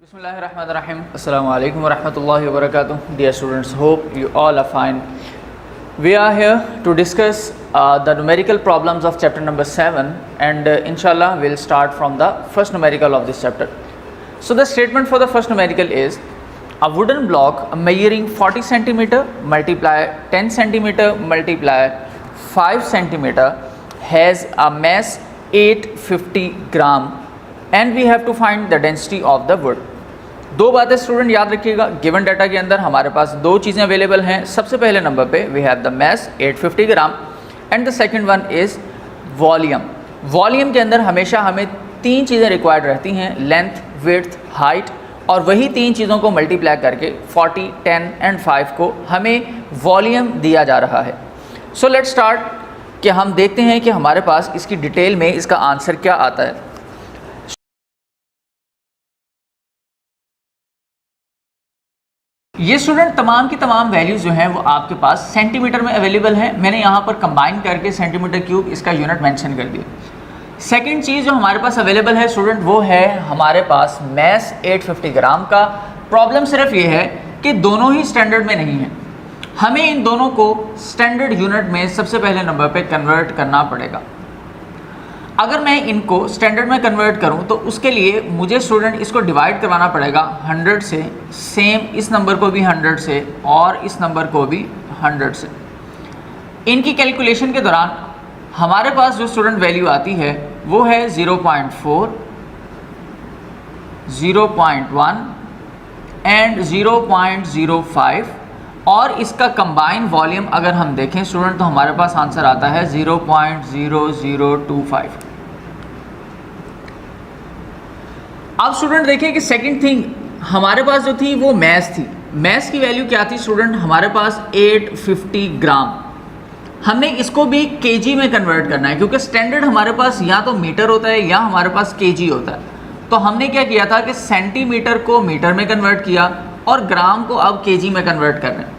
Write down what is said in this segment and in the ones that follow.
Bismillahirrahmanirrahim. Assalamu alaikum wa rahmatullahi wa barakatuh. Dear students, hope you all are fine. We are here to discuss the numerical problems of chapter number 7 and inshallah we'll start from the first numerical of this chapter. So the statement for the first numerical is a wooden block measuring 40 centimeter multiply 10 centimeter multiply 5 centimeter has a mass 850 gram and we have to find the density of the wood. दो बातें student याद रखिएगा, given data के अंदर हमारे पास दो चीज़ें available हैं. सबसे पहले नंबर पे we have the mass 850 gram and the second one is volume. Volume के अंदर हमेशा हमें तीन चीज़ें रिक्वायर्ड रहती हैं, लेंथ, विड्थ, हाइट, और वही तीन चीज़ों को मल्टीप्लाई करके 40, 10 एंड 5 को हमें वॉल्यूम दिया जा रहा है. सो लेट्स स्टार्ट कि हम देखते हैं कि हमारे पास इसकी डिटेल में इसका आंसर क्या आता है. ये स्टूडेंट तमाम की तमाम वैल्यूज़ जो हैं वो आपके पास सेंटीमीटर में अवेलेबल हैं. मैंने यहाँ पर कंबाइन करके सेंटीमीटर क्यूब इसका यूनिट मेंशन कर दिया. सेकंड चीज़ जो हमारे पास अवेलेबल है स्टूडेंट वो है हमारे पास मैस 850 ग्राम का. प्रॉब्लम सिर्फ ये है कि दोनों ही स्टैंडर्ड में नहीं है. हमें इन दोनों को स्टैंडर्ड यूनिट में सबसे पहले नंबर पे कन्वर्ट करना पड़ेगा. अगर मैं इनको स्टैंडर्ड में कन्वर्ट करूं तो उसके लिए मुझे स्टूडेंट इसको डिवाइड करवाना पड़ेगा 100 से, सेम इस नंबर को भी 100 से और इस नंबर को भी 100 से. इनकी कैलकुलेशन के दौरान हमारे पास जो स्टूडेंट वैल्यू आती है वो है 0.4, 0.1 एंड 0.05 और इसका कंबाइन वॉल्यूम अगर हम देखें स्टूडेंट तो हमारे पास आंसर आता है 0.0025. अब स्टूडेंट देखिए कि सेकंड थिंग हमारे पास जो थी वो मैस थी. मैस की वैल्यू क्या थी स्टूडेंट, हमारे पास 850 ग्राम. हमने इसको भी केजी में कन्वर्ट करना है क्योंकि स्टैंडर्ड हमारे पास या तो मीटर होता है या हमारे पास केजी होता है. तो हमने क्या किया था कि सेंटीमीटर को मीटर में कन्वर्ट किया और ग्राम को अब केजी में कन्वर्ट कर रहे हैं.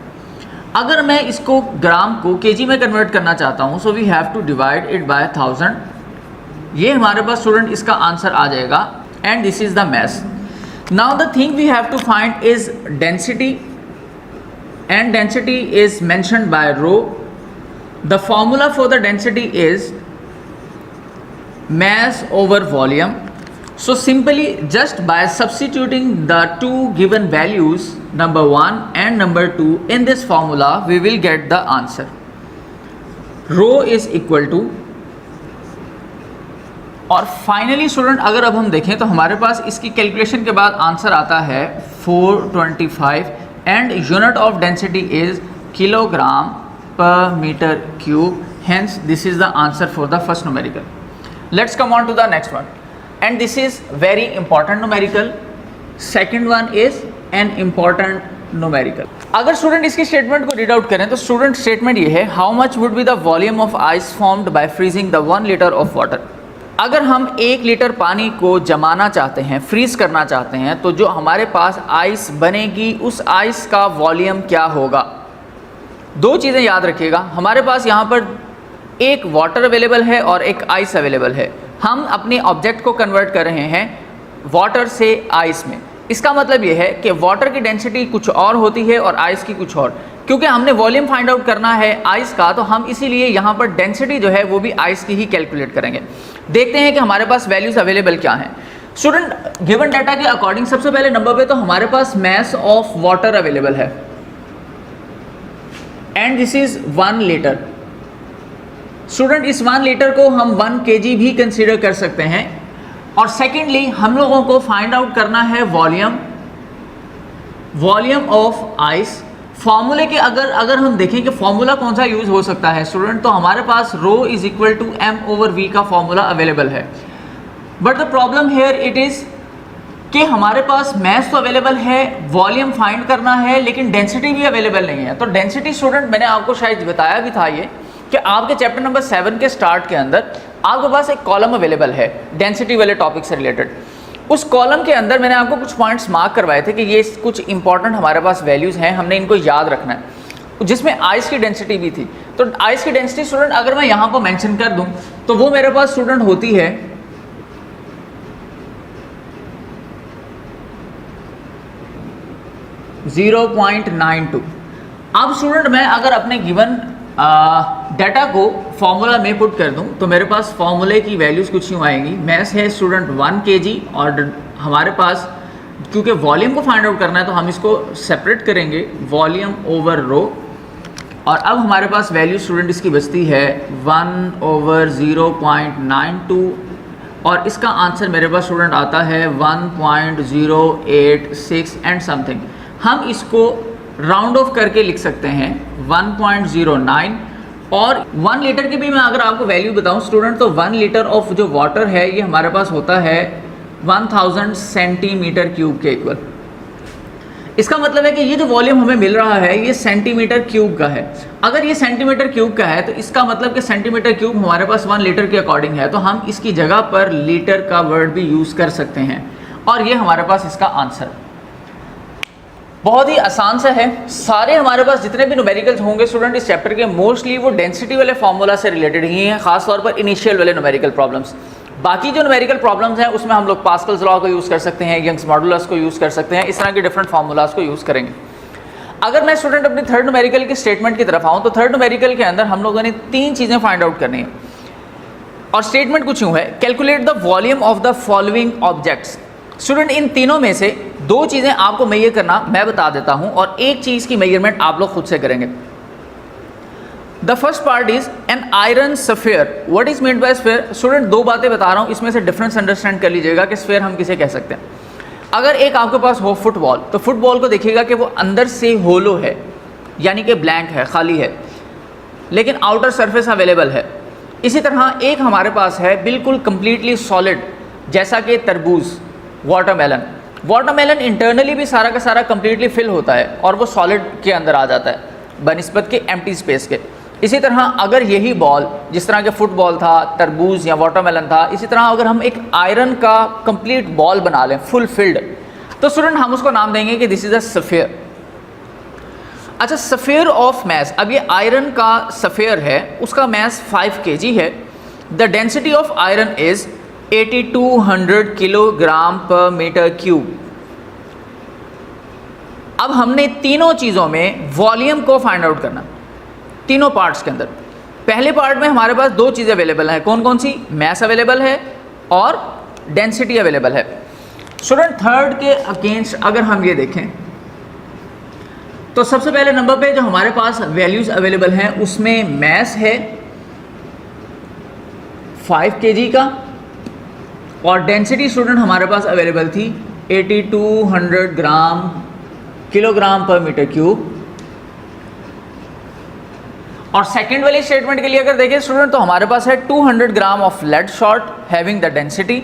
अगर मैं इसको ग्राम को केजी में कन्वर्ट करना चाहता हूँ so we have to divide it by 1000. ये हमारे पास स्टूडेंट इसका आंसर आ जाएगा and this is the mass. Now the thing we have to find is density and density is mentioned by rho. The formula for the density is mass over volume. So simply just by substituting the two given values number 1 and number 2 in this formula we will get the answer. Rho is equal to, और finally student अगर अब हम देखें तो हमारे पास इसकी calculation के बाद आंसर आता है 425 and unit of density is kilogram पर metre cube. Hence this is the answer for the first numerical. Let's come on to the next one and this is very important numerical. second one is an important numerical. अगर student इसकी statement को read out करें तो student statement ये है, how much would be the volume of ice formed by freezing the 1 litre of water. अगर हम 1 litre पानी को जमाना चाहते हैं, फ्रीज करना चाहते हैं, तो जो हमारे पास आइस बनेगी उस आइस का वॉल्यूम क्या होगा. दो चीज़ें याद रखिएगा, हमारे पास यहाँ पर एक वाटर अवेलेबल है और एक आइस अवेलेबल है. हम अपने ऑब्जेक्ट को कन्वर्ट कर रहे हैं वाटर से आइस में. इसका मतलब ये है कि वाटर की डेंसिटी कुछ और होती है और आइस की कुछ और. क्योंकि हमने वॉल्यूम फाइंड आउट करना है आइस का तो हम इसीलिए यहाँ पर डेंसिटी जो है वो भी आइस की ही कैलकुलेट करेंगे. देखते हैं कि हमारे पास वैल्यूज अवेलेबल क्या हैं. स्टूडेंट गिवन डाटा के अकॉर्डिंग सबसे पहले नंबर पे तो हमारे पास मैस ऑफ वाटर अवेलेबल है and this is 1 litre. Student इस 1 लीटर को हम 1 kg भी कंसीडर कर सकते हैं. और सेकेंडली हम लोगों को फाइंड आउट करना है वॉल्यूम ऑफ आइस. फॉर्मूले के अगर हम देखें कि फॉर्मूला कौन सा यूज हो सकता है स्टूडेंट, तो हमारे पास rho is equal to m/v का फॉर्मूला अवेलेबल है. But the problem here it is कि हमारे पास मैस तो अवेलेबल है, वॉल्यूम फाइंड करना है, लेकिन डेंसिटी भी अवेलेबल नहीं है. तो डेंसिटी स्टूडेंट मैंने आपको शायद बताया भी था ये कि आपके चैप्टर नंबर 7 के स्टार्ट के अंदर आपके पास एक कॉलम अवेलेबल है डेंसिटी वाले टॉपिक से रिलेटेड. उस कॉलम के अंदर मैंने आपको कुछ पॉइंट्स मार्क करवाए थे कि ये कुछ इंपॉर्टेंट हमारे पास वैल्यूज़ हैं, हमने इनको याद रखना है, जिसमें आइस की डेंसिटी भी थी. तो आइस की डेंसिटी स्टूडेंट अगर मैं यहाँ पर मेंशन कर दूँ तो वो मेरे पास स्टूडेंट होती है 0.92। अब स्टूडेंट मैं अगर अपने गिवन डाटा को फॉर्मूला में पुट कर दूं तो मेरे पास फॉर्मूले की वैल्यूज़ कुछ यूँ आएंगी। मैस है स्टूडेंट 1 kg और हमारे पास क्योंकि वॉल्यूम को फाइंड आउट करना है तो हम इसको सेपरेट करेंगे, वॉल्यूम ओवर रो। और अब हमारे पास वैल्यू स्टूडेंट इसकी बचती है 1/0.92 और इसका आंसर मेरे पास स्टूडेंट आता है 1.086 एंड समथिंग। हम इसको राउंड ऑफ करके लिख सकते हैं 1.09। और 1 लीटर की भी मैं अगर आपको वैल्यू बताऊं स्टूडेंट तो 1 लीटर ऑफ जो वाटर है ये हमारे पास होता है 1000 सेंटीमीटर क्यूब के इक्वल। इसका मतलब है कि ये जो वॉल्यूम हमें मिल रहा है ये सेंटीमीटर क्यूब का है। अगर ये सेंटीमीटर क्यूब का है तो इसका मतलब कि सेंटीमीटर क्यूब हमारे पास 1 लीटर के अकॉर्डिंग है, तो हम इसकी जगह पर लीटर का वर्ड भी यूज़ कर सकते हैं और ये हमारे पास इसका आंसर बहुत ही आसान सा है। सारे हमारे पास जितने भी न्यूमेरिकल्स होंगे स्टूडेंट इस चैप्टर के मोस्टली वो डेंसिटी वाले फार्मूला से रिलेटेड ही हैं, खासतौर पर इनिशियल वाले न्यूमेरिकल प्रॉब्लम्स। बाकी जो न्यूमेरिकल प्रॉब्लम्स हैं उसमें हम लोग पास्कल्स लॉ को यूज़ कर सकते हैं, यंग्स मॉडुलस को यूज़ कर सकते हैं, इस तरह के डिफरेंट फार्मूलाज को यूज़ करेंगे। अगर मैं स्टूडेंट अपनी थर्ड न्यूमेरिकल की स्टेटमेंट की तरफ आऊँ तो थर्ड न्यूमेरिकल के अंदर हम लोगों ने 3 चीज़ें फाइंड आउट करनी है और स्टेटमेंट कुछ यूँ है, calculate the volume of the following objects. Student in तीनों में से 2 चीज़ें आपको मेजर करना मैं बता देता हूँ और एक चीज़ की मेजरमेंट आप लोग खुद से करेंगे। The first part is an iron sphere. What is made by sphere? Student 2 बातें बता रहा हूँ, इसमें से डिफरेंस अंडरस्टैंड कर लीजिएगा कि स्फीयर हम किसे कह सकते हैं। अगर एक आपके पास हो फुटबॉल तो फुटबॉल को देखिएगा कि वो अंदर से होलो है यानी कि ब्लैंक है, खाली है, लेकिन आउटर सरफेस अवेलेबल है। इसी तरह एक हमारे पास है बिल्कुल कंप्लीटली सॉलिड जैसा कि तरबूज, वाटरमेलन। वाटरमेलन इंटरनली भी सारा का सारा कंप्लीटली फिल होता है और वो सॉलिड के अंदर आ जाता है बनिस्बत के एम्प्टी स्पेस के। इसी तरह अगर यही बॉल जिस तरह के फुटबॉल था, तरबूज या वाटरमेलन था, इसी तरह अगर हम एक आयरन का कंप्लीट बॉल बना लें फुल फिल्ड तो स्टूडेंट हम उसको नाम देंगे कि दिस इज अ स्फीयर। अच्छा, स्फीयर ऑफ मैस, अब ये आयरन का स्फीयर है, उसका मैस 5 kg है। The density of iron is 8200 kilogram पर मीटर क्यूब। अब हमने तीनों चीज़ों में वॉल्यूम को फाइंड आउट करना, तीनों पार्ट्स के अंदर। पहले पार्ट में हमारे पास 2 चीज़ें अवेलेबल हैं, कौन कौन सी? मैस अवेलेबल है और डेंसिटी अवेलेबल है। स्टूडेंट थर्ड के अगेंस्ट अगर हम ये देखें तो सबसे पहले नंबर पे जो हमारे पास वैल्यूज़ अवेलेबल हैं उसमें मैस है 5 kg का और डेंसिटी स्टूडेंट हमारे पास अवेलेबल थी 8200 किलोग्राम पर मीटर क्यूब। और सेकेंड वाली स्टेटमेंट के लिए अगर देखें स्टूडेंट तो हमारे पास है 200 gram of lead shot having the density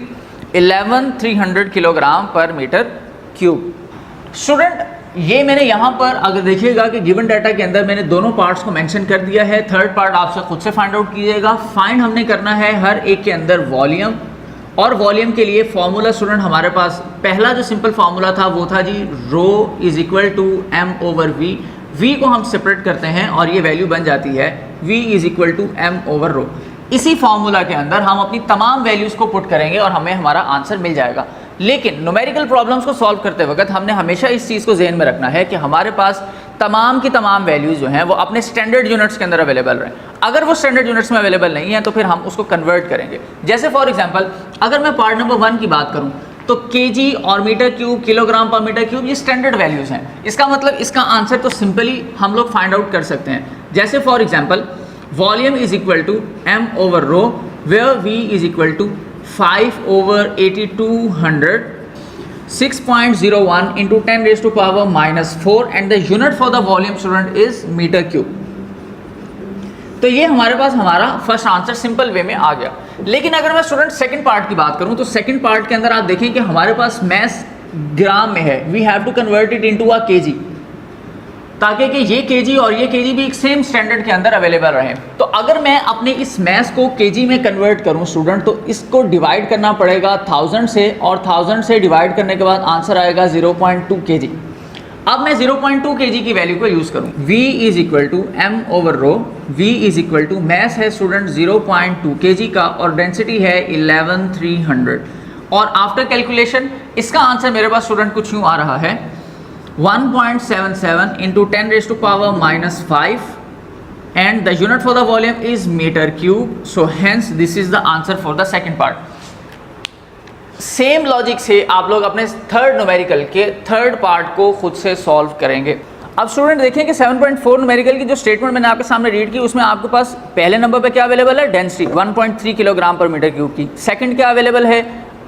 11300 kilogram पर मीटर क्यूब। स्टूडेंट ये मैंने यहाँ पर अगर देखिएगा कि गिवन डाटा के अंदर मैंने दोनों पार्ट्स को मेंशन कर दिया है। थर्ड पार्ट आपसे खुद से फाइंड आउट कीजिएगा। फाइंड हमने करना है हर एक के अंदर वॉल्यूम, और वॉल्यूम के लिए फॉर्मूला स्टूडेंट हमारे पास पहला जो सिंपल फार्मूला था वो था जी rho is equal to M over V. V को हम सेपरेट करते हैं और ये वैल्यू बन जाती है V is equal to M over rho. इसी फार्मूला के अंदर हम अपनी तमाम वैल्यूज़ को पुट करेंगे और हमें हमारा आंसर मिल जाएगा। लेकिन न्यूमेरिकल प्रॉब्लम्स को सॉल्व करते वक्त हमने हमेशा इस चीज़ को ज़हन में रखना है कि हमारे पास तमाम की तमाम वैल्यूज़ जो हैं वो अपने स्टैंडर्ड यूनिट्स के अंदर अवेलेबल रहें। अगर वो स्टैंडर्ड यूनिट्स में अवेलेबल नहीं है तो फिर हम उसको कन्वर्ट करेंगे। जैसे फॉर एग्जांपल अगर मैं पार्ट नंबर 1 की बात करूं तो केजी और मीटर क्यूब, किलोग्राम पर मीटर क्यूब ये स्टैंडर्ड वैल्यूज़ हैं। इसका मतलब इसका आंसर तो सिंपली हम लोग फाइंड आउट कर सकते हैं। जैसे for example volume is equal to M over rho where v is equal to 5 over 8200 6.01 into 10 raised to power minus 4 and the unit for the volume student is meter cube। तो ये हमारे पास हमारा first answer simple way में आ गया। लेकिन अगर मैं student second part की बात करूं तो सेकंड पार्ट के अंदर आप देखें कि हमारे पास मैस ग्राम में है। We have to convert it into a KG ताकि कि ये केजी और ये केजी भी एक सेम स्टैंडर्ड के अंदर अवेलेबल रहे। तो अगर मैं अपने इस मैस को केजी में कन्वर्ट करूं स्टूडेंट तो इसको डिवाइड करना पड़ेगा 1000 से, और 1000 से डिवाइड करने के बाद आंसर आएगा 0.2 केजी। अब मैं 0.2 केजी की वैल्यू को यूज़ करूं, V is equal to M over rho. V is equal to mass है स्टूडेंट 0.2 केजी का और डेंसिटी है 11300 और आफ्टर कैलकुलेशन इसका आंसर मेरे पास स्टूडेंट कुछ यूँ आ रहा है 1.77 into 10 raised to power minus 5 and the unit for the volume is meter cube. So hence this is the answer for the second part. Same logic से आप लोग अपने थर्ड न्यूमेरिकल के थर्ड पार्ट को खुद से सॉल्व करेंगे। अब स्टूडेंट देखें कि 7.4 न्यूमेरिकल की जो स्टेटमेंट मैंने आपके सामने रीड की उसमें आपके पास पहले नंबर पे क्या अवेलेबल है, डेंसिटी 1.3 किलोग्राम पर मीटर क्यूब की। सेकंड क्या अवेलेबल है,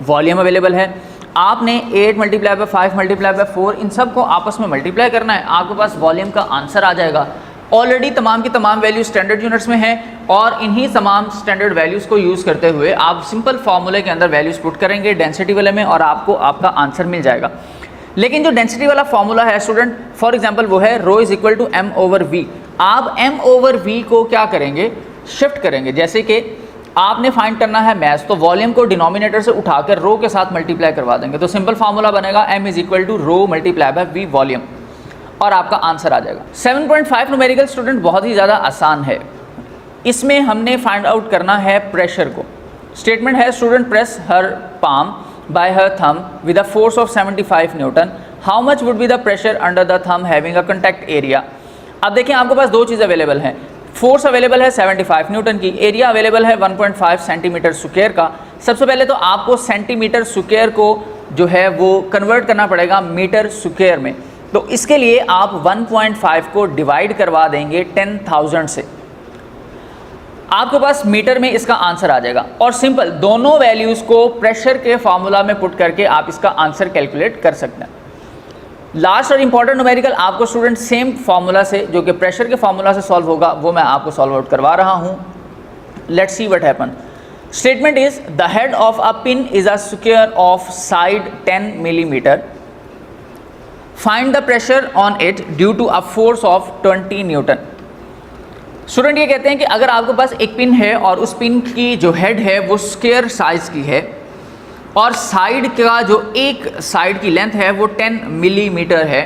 वॉल्यूम अवेलेबल है। आपने 8 मल्टीप्लाई बाय 5 मल्टीप्लाई बाय 4 इन सब को आपस में मल्टीप्लाई करना है, आपके पास वॉल्यूम का आंसर आ जाएगा। ऑलरेडी तमाम की तमाम वैल्यू स्टैंडर्ड यूनिट्स में हैं और इन्हीं तमाम स्टैंडर्ड वैल्यूज़ को यूज़ करते हुए आप सिंपल फार्मूले के अंदर वैल्यूज़ पुट करेंगे डेंसिटी वाले में और आपको आपका आंसर मिल जाएगा। लेकिन जो डेंसिटी वाला फार्मूला है स्टूडेंट, फॉर एग्जांपल वो है rho is equal to M over V. आप एम ओवर वी को क्या करेंगे, शिफ्ट करेंगे। जैसे कि आपने फाइंड करना है मैथ, तो वॉल्यूम को डिनोमिनेटर से उठाकर रो के साथ मल्टीप्लाई करवा देंगे, तो सिंपल फार्मूला बनेगा m is equal to rho multiply by v volume और आपका आंसर आ जाएगा। 7.5 न्यूमेरिकल स्टूडेंट बहुत ही ज़्यादा आसान है। इसमें हमने फाइंड आउट करना है प्रेशर को। स्टेटमेंट है student press her palm by her thumb with a force of 75 newton, how much would be the pressure under the thumb having a contact area. अब देखिए आपके पास दो चीज़ अवेलेबल हैं, फोर्स अवेलेबल है 75 न्यूटन की, एरिया अवेलेबल है 1.5 सेंटीमीटर स्क्वायर का। सबसे पहले तो आपको सेंटीमीटर स्क्वायर को जो है वो कन्वर्ट करना पड़ेगा मीटर स्क्वायर में, तो इसके लिए आप 1.5 को डिवाइड करवा देंगे 10,000 से, आपके पास मीटर में इसका आंसर आ जाएगा। और सिंपल दोनों वैल्यूज़ को प्रेशर के फार्मूला में पुट करके आप इसका आंसर कैलकुलेट कर सकते हैं। लास्ट और इंपॉर्टेंट न्यूमेरिकल आपको स्टूडेंट सेम फार्मूला से, जो कि प्रेशर के फार्मूला से सॉल्व होगा, वो मैं आपको सॉल्व आउट करवा रहा हूँ। Let's see what happen. Statement is the head of a pin is a square of side 10 millimetre, find the pressure on it due to a force of 20 newton. Student ये कहते हैं कि अगर आपके पास एक पिन है और उस पिन की जो हेड है वो स्क्वायर साइज की है और साइड का जो एक साइड की लेंथ है वो 10 मिलीमीटर है,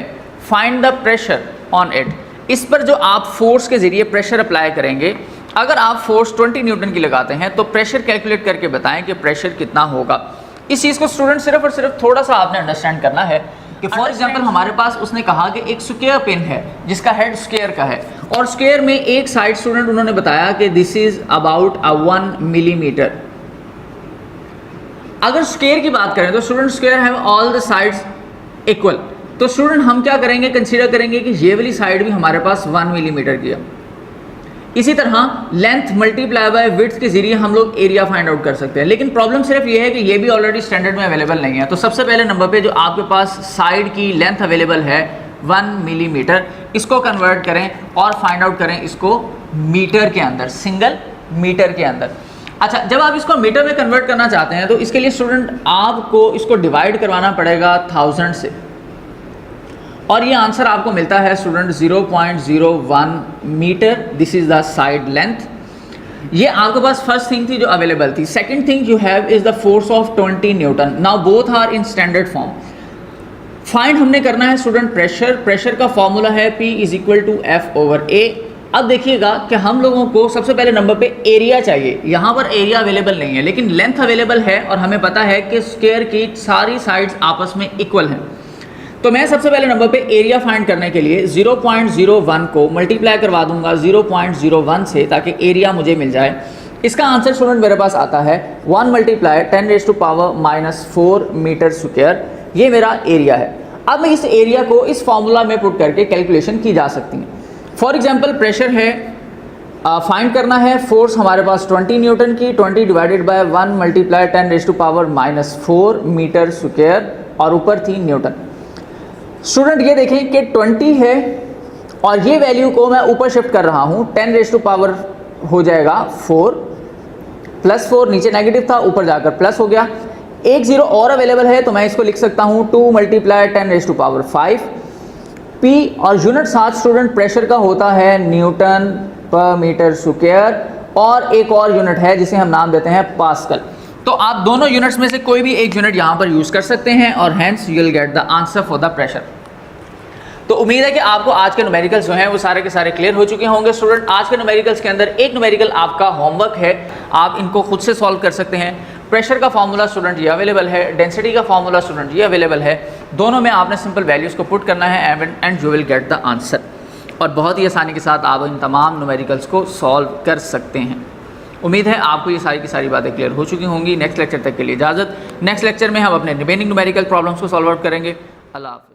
find the pressure on it. इस पर जो आप फोर्स के ज़रिए प्रेशर अप्लाई करेंगे, अगर आप फोर्स 20 न्यूटन की लगाते हैं तो प्रेशर कैलकुलेट करके बताएं कि प्रेशर कितना होगा। इस चीज़ को स्टूडेंट सिर्फ और सिर्फ थोड़ा सा आपने अंडरस्टैंड करना है कि फॉर एग्जांपल हमारे पास उसने कहा कि एक स्क्वायर पिन है जिसका हेड स्क्वायर का है और स्क्वायर में एक साइड स्टूडेंट उन्होंने बताया कि दिस इज अबाउट 1 मिलीमीटर। अगर स्क्वायर की बात करें तो student square have all the sides equal, तो स्टूडेंट हम क्या करेंगे, कंसीडर करेंगे कि ये वाली साइड भी हमारे पास 1 मिलीमीटर की है। इसी तरह लेंथ मल्टीप्लाई बाय विड्थ के जरिए हम लोग एरिया फाइंड आउट कर सकते हैं। लेकिन प्रॉब्लम सिर्फ ये है कि ये भी ऑलरेडी स्टैंडर्ड में अवेलेबल नहीं है। तो सबसे पहले नंबर पे जो आपके पास साइड की लेंथ अवेलेबल है 1 मिलीमीटर, इसको कन्वर्ट करें और फाइंड आउट करें इसको मीटर के अंदर, सिंगल मीटर के अंदर। अच्छा, जब आप इसको मीटर में कन्वर्ट करना चाहते हैं तो इसके लिए स्टूडेंट आपको इसको डिवाइड करवाना पड़ेगा 1000 से और ये आंसर आपको मिलता है student 0.01 metre. This is the side length. ये आपके पास फर्स्ट थिंग थी जो अवेलेबल थी। Second thing you have is the force of 20 newton. Now both are in standard form. Find हमने करना है स्टूडेंट प्रेशर। प्रेशर का फॉर्मूला है P is equal to F over A। अब देखिएगा कि हम लोगों को सबसे पहले नंबर पे एरिया चाहिए। यहाँ पर एरिया अवेलेबल नहीं है लेकिन लेंथ अवेलेबल है और हमें पता है कि स्क्वायर की सारी साइड्स आपस में इक्वल हैं। तो मैं सबसे पहले नंबर पे एरिया फाइंड करने के लिए 0.01 को मल्टीप्लाई करवा दूंगा 0.01 से ताकि एरिया मुझे मिल जाए। इसका आंसर स्टूडेंट मेरे पास आता है 1 multiply 10 raise to power -4 metre square. ये मेरा एरिया है। अब मैं इस एरिया को इस फॉर्मूला में पुट करके कैलकुलेशन की जा सकती है। फॉर एग्जाम्पल प्रेशर है, फाइंड करना है फोर्स हमारे पास 20 न्यूटन की, 20 divided by 1 multiply 10 raise to power -4 metre square और ऊपर 3 न्यूटन। स्टूडेंट ये देखें कि 20 है और ये वैल्यू को मैं ऊपर शिफ्ट कर रहा हूँ, 10 रेज़ टू पावर हो जाएगा 4 +4, नीचे नेगेटिव था ऊपर जाकर प्लस हो गया। एक जीरो और अवेलेबल है तो मैं इसको लिख सकता हूँ 2 multiply 10 raise to power 5। P और यूनिट साथ स्टूडेंट प्रेशर का होता है न्यूटन पर मीटर स्क्वायर और एक और यूनिट है जिसे हम नाम देते हैं पास्कल। तो आप दोनों यूनिट्स में से कोई भी एक यूनिट यहाँ पर यूज़ कर सकते हैं और hence you will get the answer for the pressure. तो उम्मीद है कि आपको आज के न्यूमेरिकल्स जो हैं वो सारे के सारे क्लियर हो चुके होंगे। स्टूडेंट आज के न्यूमेरिकल्स के अंदर एक न्यूमेरिकल आपका होमवर्क है, आप इनको खुद से सॉल्व कर सकते हैं। प्रेशर का फार्मूला स्टूडेंट ये अवेलेबल है, डेंसिटी का फार्मूला स्टूडेंट ये अवेलेबल है, दोनों में आपने सिंपल वैल्यूज़ को पुट करना है and you will get the answer. और बहुत ही आसानी के साथ आप इन तमाम न्यूमेरिकल्स को सॉल्व कर सकते हैं। उम्मीद है आपको ये सारी की सारी बातें क्लियर हो चुकी होंगी। नेक्स्ट लेक्चर तक के लिए इजाज़त। नेक्स्ट लेक्चर में हम अपने रिमेनिंग न्यूमेरिकल प्रॉब्लम्स को सॉल्व आउट करेंगे। अल्लाह हाफ़िज़।